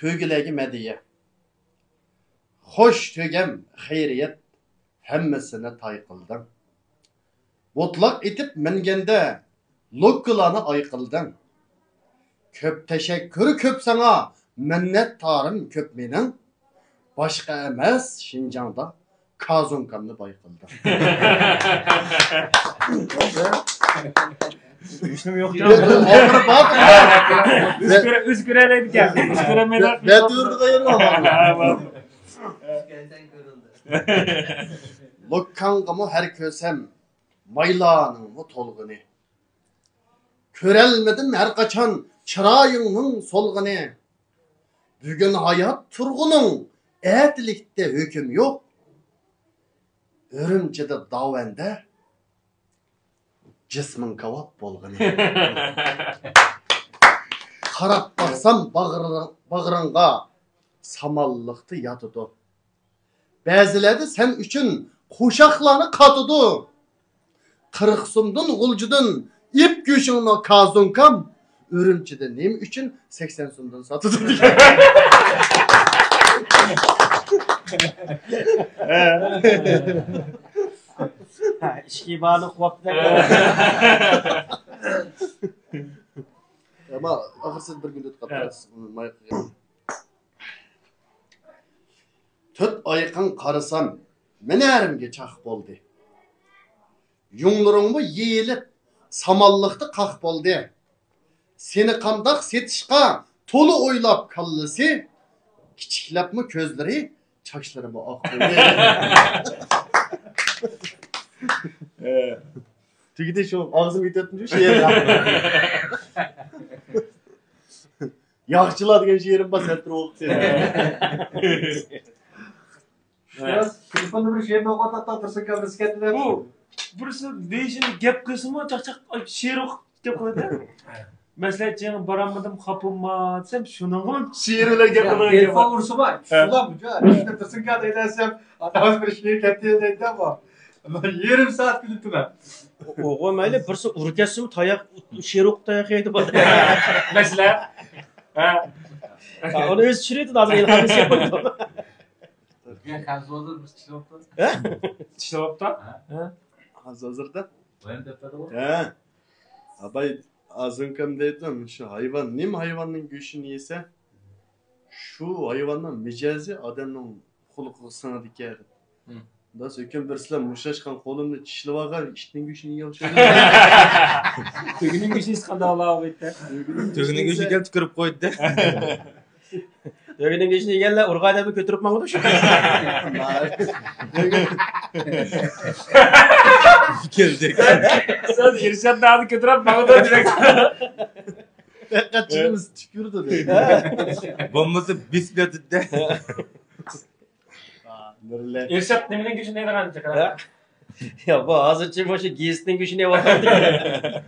Tügülegi mediye. Hoş tügem hayriyet hemmesine taykıldın. Mutlak etip mengende lokkulana aykıldın. Köp teşekkür köp sana minnet tarım köp menin. Başka emez Şincan'da kazunkanlı baykıldı. Düşünüm yok Ahırı bak. Üsküreleydik ya. Üsküremeler. Ben durduk ayırım ama. Lokkanğımı her kösem maylanımı tolgını. Körelmedim her kaçan çırayının solgını. Bugün hayat turgunun etlikte hüküm yok. Örümcede davende cismin kavap bolgını. Karap baksam bağırınğa samallıktı yatıdı. Bəzilədi sen üçün kuşaklarını katıdı. Kırıksımdın gulcudun ip güçünü kazunkam. Örümcede neyim üçün 80 sumdan satıdı. İşki bağlı kuaptı. Ama ahırsız bir günde kapatırız. Töt ayıqın qarısam, menərimge çaq boldu. Yunlarımı yeyilip, samallıqtı qaq boldu. Seni qandaq setişqa tolu oylap kallısı, kiçiklap mı közleri, çaşlarımı ak boldu. Tügide şu ağzım itetince şey Yaxçılar degan she'rim bor, satır o'qib Telefonu bir şeyden okuduktan dursun kamerası kendine. Bu burası değişim gap kısmı çak şiir okup gap koydu. Mesela canım baramadım kapıma desem şunun mu she'rlar gap qilgan. Telefon vursu var. Şulan mı? İşte dursun kadar edersem adamız bir şiir kettiğinde ama. Yarım saat gülüp ben. Oğul mayli birisi urkasım tayak şiir okup tayak yedi bana. Mesela Onu öz çürüydü da ilhamı yapıyordu. Ya kanzolda bir çilopta. Çilopta? Hazırda. Ben de tadı var. He. Abay azınkam dedim şu hayvan nim hayvanın güçünü yese şu hayvanın micazi adamın xulqısına dikər. Da söküm birsizler muşaşkan kolumda çişli vagar iştin güçünü yiyor şöyle. Tügünün güçü skandala bitti. Tügünün gücü gel tükürüp koydu. Tügünün gücünü gel urga da bir götürüp mağdu şu. Gelecek. Sen irşat dağını götürüp bana direkt. Kaçırımız tükürdü de. Bombası bisiklet de. İrşat neminin gücü neyden anlayacak? Ya bu ağzı çıkmışı giysinin gücüne bakardı.